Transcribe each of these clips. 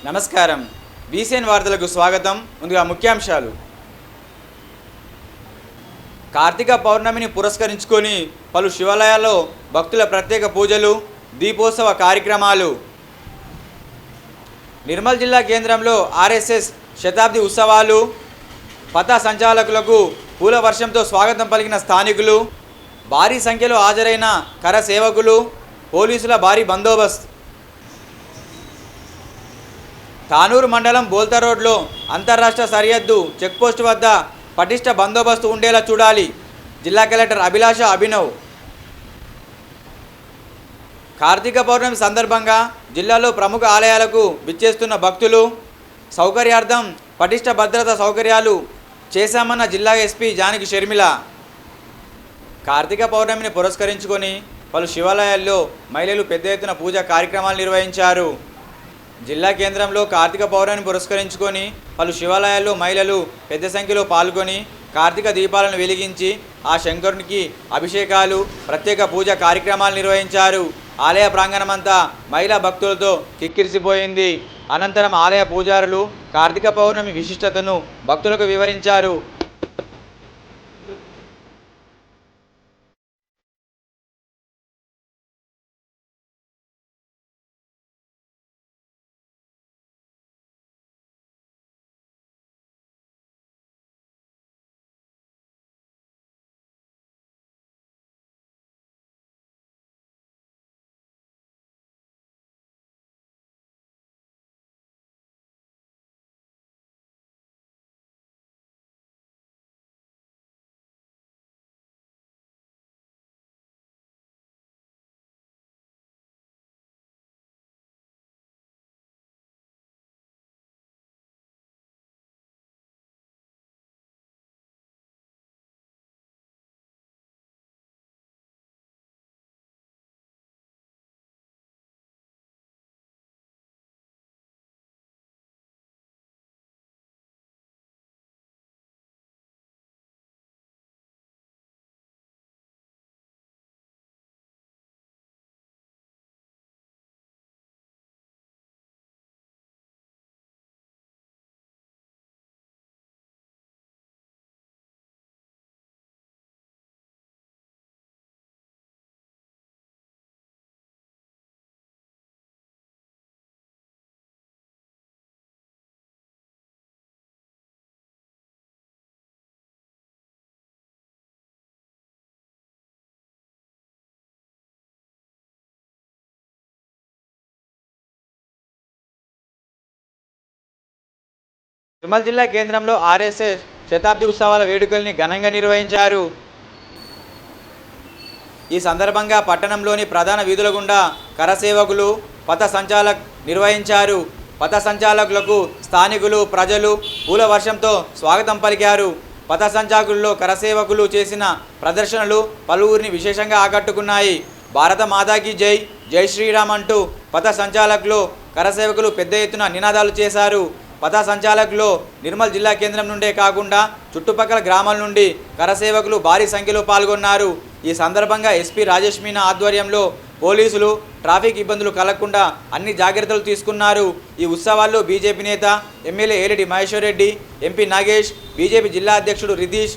నమస్కారం. బీసీఎన్ వార్తలకు స్వాగతం. ముందుగా ముఖ్యాంశాలు. కార్తీక పౌర్ణమిని పురస్కరించుకొని పలు శివాలయాల్లో భక్తుల ప్రత్యేక పూజలు, దీపోత్సవ కార్యక్రమాలు. నిర్మల్ జిల్లా కేంద్రంలో ఆర్ఎస్ఎస్ శతాబ్ది ఉత్సవాలు. పథ సంచాలకులకు పూల వర్షంతో స్వాగతం పలికిన స్థానికులు. భారీ సంఖ్యలో హాజరైన కర సేవకులు, పోలీసుల భారీ బందోబస్తు. తానూరు మండలం బోల్తా రోడ్లో అంతర్రాష్ట్ర సరిహద్దు చెక్పోస్టు వద్ద పటిష్ట బందోబస్తు ఉండేలా చూడాలి. జిల్లా కలెక్టర్ అభిలాష అభినవ్. కార్తీక పౌర్ణమి సందర్భంగా జిల్లాలో ప్రముఖ ఆలయాలకు విచ్చేస్తున్న భక్తులు సౌకర్యార్థం పటిష్ట భద్రతా సౌకర్యాలు చేశామన్న జిల్లా ఎస్పీ జానకి షర్మిల. కార్తీక పౌర్ణమిని పురస్కరించుకొని పలు శివాలయాల్లో మహిళలు పెద్ద ఎత్తున పూజా కార్యక్రమాలు నిర్వహించారు. జిల్లా కేంద్రంలో కార్తీక పౌర్ణమిని పురస్కరించుకొని పలు శివాలయాల్లో మహిళలు పెద్ద సంఖ్యలో పాల్గొని కార్తీక దీపాలను వెలిగించి ఆ శంకరునికి అభిషేకాలు, ప్రత్యేక పూజా కార్యక్రమాలు నిర్వహించారు. ఆలయ ప్రాంగణమంతా మహిళా భక్తులతో కిక్కిరిసిపోయింది. అనంతరం ఆలయ పూజారులు కార్తీక పౌర్ణమి విశిష్టతను భక్తులకు వివరించారు. నిర్మల్ జిల్లా కేంద్రంలో ఆర్ఎస్ఎస్ శతాబ్ది ఉత్సవాల వేడుకల్ని ఘనంగా నిర్వహించారు. ఈ సందర్భంగా పట్టణంలోని ప్రధాన వీధుల గుండా కరసేవకులు, పథ సంచాలక్ నిర్వహించారు. పథ సంచాలకులకు స్థానికులు, ప్రజలు పూల వర్షంతో స్వాగతం పలికారు. పథ సంచాలకుల్లో కరసేవకులు చేసిన ప్రదర్శనలు పలువురిని విశేషంగా ఆకట్టుకున్నాయి. భారత మాతాకి జై, జై శ్రీరామ్ అంటూ పథ సంచాలకులు, కరసేవకులు పెద్ద ఎత్తున నినాదాలు చేశారు. పథ సంచాలకులు నిర్మల్ జిల్లా కేంద్రం నుండే కాకుండా చుట్టుపక్కల గ్రామాల నుండి కరసేవకులు భారీ సంఖ్యలో పాల్గొన్నారు. ఈ సందర్భంగా ఎస్పీ రాజేష్ మీనా ఆధ్వర్యంలో పోలీసులు ట్రాఫిక్ ఇబ్బందులు కలగకుండా అన్ని జాగ్రత్తలు తీసుకున్నారు. ఈ ఉత్సవాల్లో బీజేపీ నేత ఎమ్మెల్యే ఏరెడ్డి మహేశ్వర్ రెడ్డి, ఎంపీ నాగేష్, బీజేపీ జిల్లా అధ్యక్షుడు రితీష్,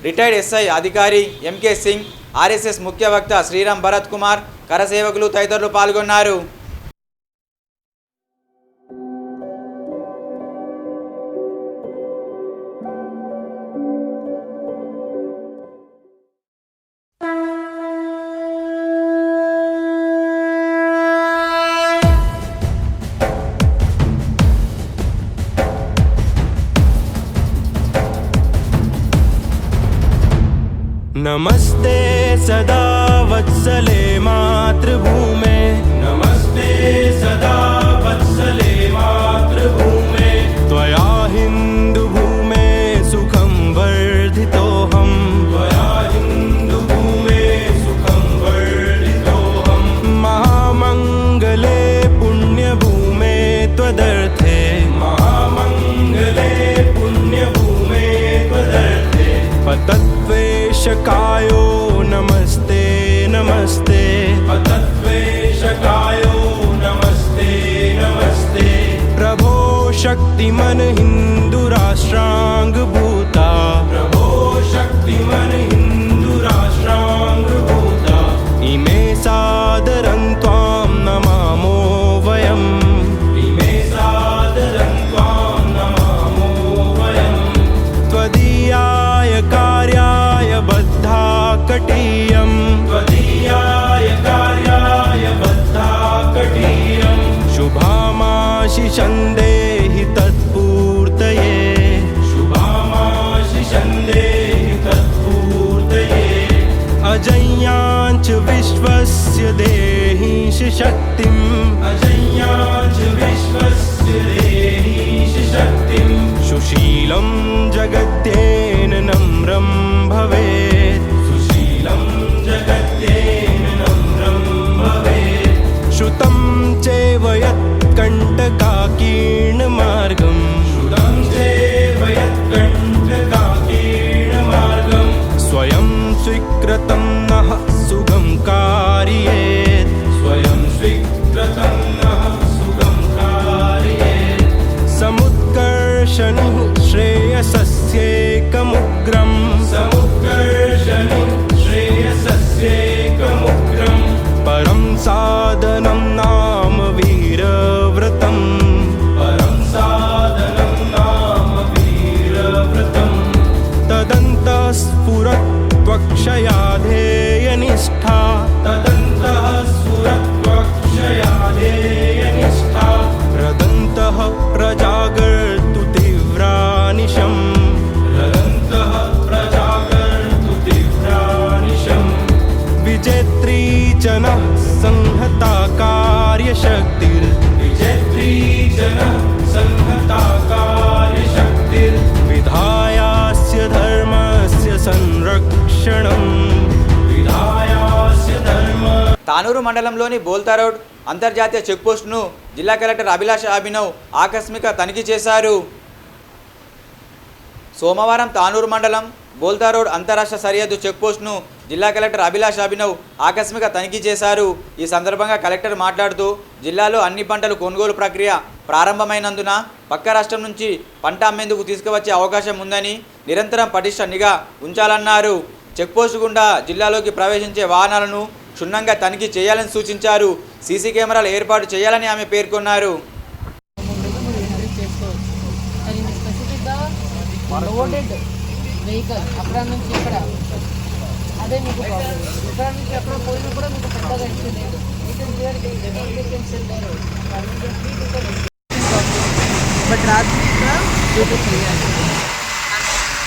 రిటైర్డ్ ఎస్ఐ అధికారి ఎంకే సింగ్, ఆర్ఎస్ఎస్ ముఖ్య వక్త శ్రీరామ్ భరత్ కుమార్, కరసేవకులు తదితరులు పాల్గొన్నారు. नमस्ते सदा वत्सले मातृभूमे, नमस्ते सदा वत्सले मातृभूमे, त्वया हिन्दुभूमे सुखं वर्धितोऽहं, त्वया हिन्दुभूमे सुखं वर्धितोऽहं, महामङ्गले पुण्यभूमे त्वदर्थे, महामङ्गले पुण्यभूमे त्वदर्थे, पतद्वेषकायो नमस्ते नमस्ते, पतद्वेषकायो नमस्ते नमस्ते, प्रभो शक्तिमन हिंदू राष्ट्रांग भूता, प्रभो शक्तिमन हिंदू राष्ट्रांग भूता, इमे सादरं त्वां नमामो वयम्, इमे सादरं त्वां नमामो वयम्, त्वदीयाय कार्याय बद्धा कटीयम्, त्वदीयाय कार्याय बद्धा कटीयम्, शुभामाशिषं देहि तत्पूर्तये, शुभामाशिषं देहि तत्पूर्तये, अजय्याञ्च विश्वस्य देहीश शक्तिम्, अजय्याञ्च विश्वस्य देहीश शक्तिम्, सुशीलं जगत्येन नम्रं भवेत्, सुशीलं जगत्येन नम्रं भवेत्, श्रुतं चैव यत्कण्टकाकीर्णमार्गम्, श्रुतं चैव यत्कण्टकाकीर्णमार्गम्, स्वयं स्वीकृतं नः सुगं कारयेत्, स्वयं स्वीकृतं नः सुगं कारयेत्, समुत्कर्षणुः श्रेयसस्यैकमुग्रम्, समुत्कर्षणुः श्रेयसस्यैकमुग्रम्, परं साधनं नाम वीरव्रतम्, परं साधनं नाम वीरव्रतम्, तदन्तः स्फुरत्वक्षयाधेयनिष्ठा, तदन्तः स्फुरत्वक्षयाधेयनिष्ठा, रदन्तः प्रजागर्तु तीव्रानिशम्, रदन्तः प्रजागर्तु तीव्रानिशम्, विजेत्री जनः संहता कार्यशक्तिर्, विजेत्री जनः संहता कार्यशक्तिर्, विधायास्य धर्मस्य संरक्षणं, विधायास्य धर्म. తానూరు మండలంలోని బోల్తా రోడ్ అంతర్జాతీయ చెక్పోస్టును జిల్లా కలెక్టర్ అభిలాష్ అభినవ్ ఆకస్మిక తనిఖీ చేశారు. సోమవారం తానూరు మండలం బోల్తా రోడ్ అంతరాష్ట్ర సరిహద్దు చెక్పోస్టును జిల్లా కలెక్టర్ అభిలాష్ అభినవ్ ఆకస్మిక తనిఖీ చేశారు. ఈ సందర్భంగా కలెక్టర్ మాట్లాడుతూ జిల్లాలో అన్ని పంటలు కొనుగోలు ప్రక్రియ ప్రారంభమైనందున పక్క రాష్ట్రం నుంచి పంట అమ్మేందుకు తీసుకువచ్చే అవకాశం ఉందని నిరంతరం పటిష్ట నిఘా ఉంచాలన్నారు. చెక్పోస్టు గుండా జిల్లాలోకి ప్రవేశించే వాహనాలను క్షుణ్ణంగా తనిఖీ చేయాలని సూచించారు. సీసీ కెమెరాలు ఏర్పాటు చేయాలని ఆమె పేర్కొన్నారు. వెహికల్ అక్కడ నుంచి ఇక్కడ అదే మీకు ప్రాబ్లం. ఇక్కడ నుంచి ఎక్కడ పోయినా కూడా మీకు పెద్దగా ఇష్యూ లేదు. బట్ రాత్రి డ్యూటీ చేయాలి.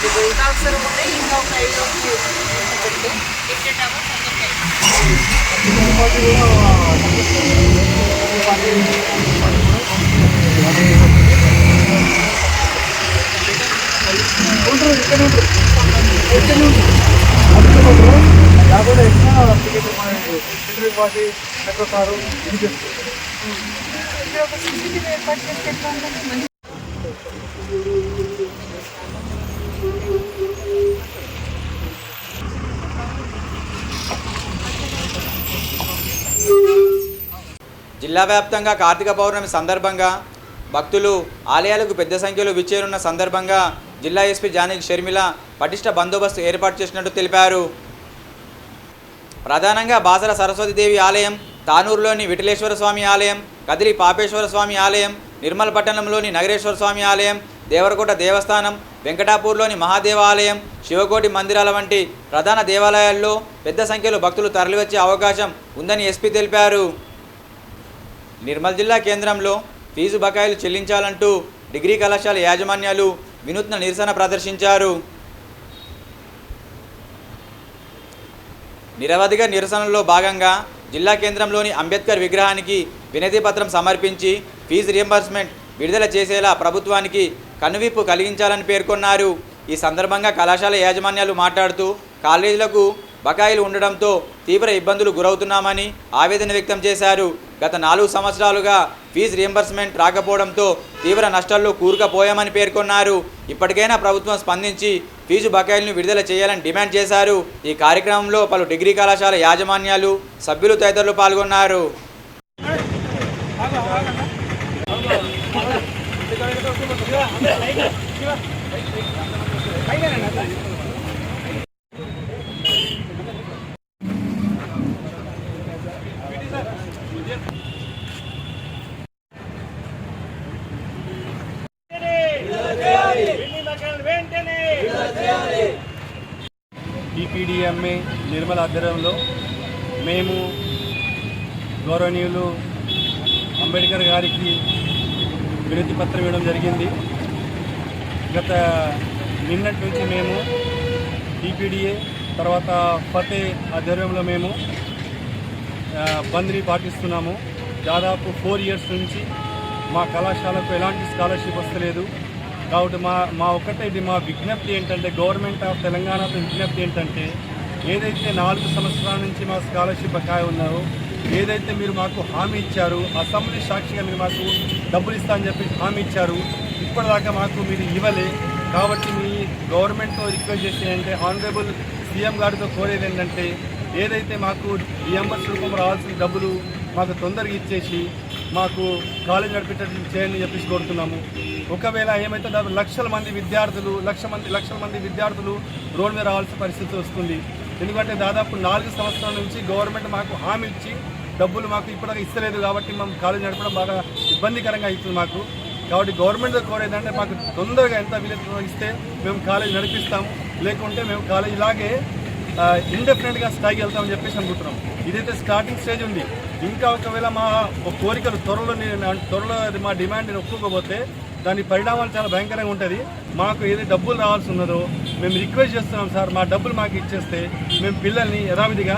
ఇంకా ఒకసారి ఉంటే ఇంకా ఒక 5 రోజులు పెడితే 8 అవర్స్ జిల్లా వ్యాప్తంగా కార్తీక పౌర్ణమి సందర్భంగా భక్తులు ఆలయాలకు పెద్ద సంఖ్యలో విచ్చేరున్న సందర్భంగా జిల్లా ఎస్పీ జానకి షర్మిల పటిష్ట బందోబస్తు ఏర్పాటు చేసినట్టు తెలిపారు. ప్రధానంగా బాసర సరస్వతీదేవి ఆలయం, తానూరులోని విఠలేశ్వర స్వామి ఆలయం, కదిలి పాపేశ్వర స్వామి ఆలయం, నిర్మల్ పట్టణంలోని నగరేశ్వర స్వామి ఆలయం, దేవరకోట దేవస్థానం, వెంకటాపూర్లోని మహాదేవ ఆలయం, శివకోటి మందిరాల వంటి ప్రధాన దేవాలయాల్లో పెద్ద సంఖ్యలో భక్తులు తరలివచ్చే అవకాశం ఉందని ఎస్పీ తెలిపారు. నిర్మల్ జిల్లా కేంద్రంలో ఫీజు బకాయిలు చెల్లించాలంటూ డిగ్రీ కళాశాల యాజమాన్యాలు వినూత్న నిరసన ప్రదర్శించారు. నిరవధిక నిరసనలో భాగంగా జిల్లా కేంద్రంలోని అంబేద్కర్ విగ్రహానికి వినతి పత్రం సమర్పించి ఫీజు రియంబర్స్మెంట్ విడుదల చేసేలా ప్రభుత్వానికి కనువిప్పు కలిగించాలని పేర్కొన్నారు. ఈ సందర్భంగా కళాశాల యాజమాన్యాలు మాట్లాడుతూ కాలేజీలకు బకాయిలు ఉండడంతో తీవ్ర ఇబ్బందులు గురవుతున్నామని ఆవేదన వ్యక్తం చేశారు. గత 4 సంవత్సరాలుగా ఫీజు రియంబర్స్మెంట్ రాకపోవడంతో తీవ్ర నష్టాల్లో కూరుకుపోయామని పేర్కొన్నారు. ఇప్పటికైనా ప్రభుత్వం స్పందించి ఫీజు బకాయిలను విడుదల చేయాలని డిమాండ్ చేశారు. ఈ కార్యక్రమంలో పలు డిగ్రీ కళాశాల యాజమాన్యాలు, సభ్యులు తదితరులు పాల్గొన్నారు. టీపీడీఎంఏ నిర్మల ఆధ్వర్యంలో మేము గౌరవనీయులు అంబేద్కర్ గారికి వినతి పత్రం ఇవ్వడం జరిగింది. గత నిన్నటి నుంచి మేము టీపీడీఏ తర్వాత ఫతే ఆధ్వర్యంలో మేము బంద్ని పాటిస్తున్నాము. దాదాపు 4 years నుంచి మా కళాశాలకు ఎలాంటి స్కాలర్షిప్ వస్తలేదు. కాబట్టి మా ఒక్కటే ఇది మా విజ్ఞప్తి ఏంటంటే, గవర్నమెంట్ ఆఫ్ తెలంగాణతో విజ్ఞప్తి ఏంటంటే, ఏదైతే 4 సంవత్సరాల నుంచి మా స్కాలర్షిప్ బకాయి ఉన్నారో, ఏదైతే మీరు మాకు హామీ ఇచ్చారు, అసెంబ్లీ సాక్షిగా మీరు మాకు డబ్బులు ఇస్తా అని చెప్పి హామీ ఇచ్చారు, ఇప్పటిదాకా మాకు మీరు ఇవ్వలే. కాబట్టి మీ గవర్నమెంట్తో రిక్వెస్ట్ చేసేదంటే, ఆనరబుల్ సీఎం గారితో కోరేది ఏంటంటే, ఏదైతే మాకు రియంబర్స్ రూపంలో రావాల్సిన డబ్బులు మాకు తొందరగా ఇచ్చేసి మాకు కాలేజ్ నడిపేటట్టు చేయండి చెప్పేసి కోరుతున్నాము. ఒకవేళ ఏమైతే లక్షల మంది విద్యార్థులు రోడ్ మీద రావాల్సిన పరిస్థితి వస్తుంది. ఎందుకంటే దాదాపు 4 సంవత్సరాల నుంచి గవర్నమెంట్ మాకు హామీ ఇచ్చి డబ్బులు మాకు ఇప్పటిదాకా ఇస్తలేదు. కాబట్టి మేము కాలేజ్ నడపడం బాగా ఇబ్బందికరంగా అవుతుంది మాకు. కాబట్టి గవర్నమెంట్తో కోరేదంటే, మాకు తొందరగా ఎంత వీలైతే ఇస్తే మేము కాలేజ్ నడిపిస్తాము, లేకుంటే మేము కాలేజ్ ఇలాగే ఇండెఫినెట్గా స్థాయికి వెళ్తామని చెప్పేసి అనుకుంటున్నాం. ఇదైతే స్టార్టింగ్ స్టేజ్ ఉంది. ఇంకా ఒకవేళ మా కోరికలు త్వరలో మా డిమాండ్ని ఒప్పుకోకపోతే దాని పరిణామాలు చాలా భయంకరంగా ఉంటుంది. మాకు ఏదైతే డబ్బులు రావాల్సి ఉన్నదో మేము రిక్వెస్ట్ చేస్తున్నాం సార్, మా డబ్బులు మాకు ఇచ్చేస్తే మేము పిల్లల్ని యథావిధిగా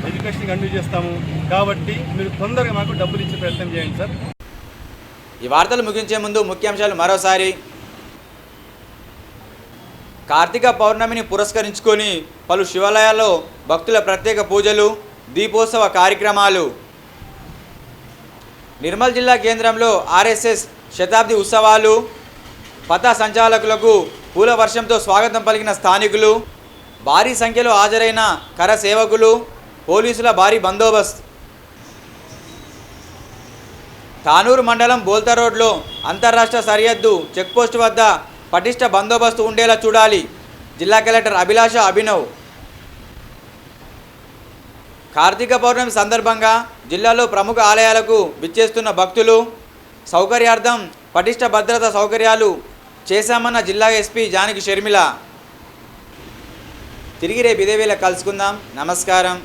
ఎడ్యుకేషన్ కంటిన్యూ చేస్తాము. కాబట్టి మీరు తొందరగా మాకు డబ్బులు ఇచ్చే ప్రయత్నం చేయండి సార్. ఈ వార్తలు ముగించే ముందు ముఖ్యాంశాలు మరోసారి. కార్తీక పౌర్ణమిని పురస్కరించుకొని పలు శివాలయాల్లో భక్తుల ప్రత్యేక పూజలు, దీపోత్సవ కార్యక్రమాలు. నిర్మల్ జిల్లా కేంద్రంలో ఆర్ఎస్ఎస్ శతాబ్ది ఉత్సవాలు. పథ సంచాలకులకు పూల వర్షంతో స్వాగతం పలికిన స్థానికులు. భారీ సంఖ్యలో హాజరైన కర సేవకులు, పోలీసుల భారీ బందోబస్తు. తానూరు మండలం బోల్తా రోడ్లో అంతర్రాష్ట్ర సరిహద్దు చెక్పోస్టు వద్ద పటిష్ట బందోబస్తు ఉండేలా చూడాలి. జిల్లా కలెక్టర్ అభిలాష అభినవ్. కార్తీక పౌర్ణమి సందర్భంగా జిల్లాలో ప్రముఖ ఆలయాలకు విచ్చేస్తున్న భక్తులు సౌకర్యార్థం పటిష్ట భద్రతా సౌకర్యాలు చేశామన్న జిల్లా ఎస్పీ జానకి షర్మిల. తిరిగి రేపు ఇదే వేళ కలుసుకుందాం. నమస్కారం.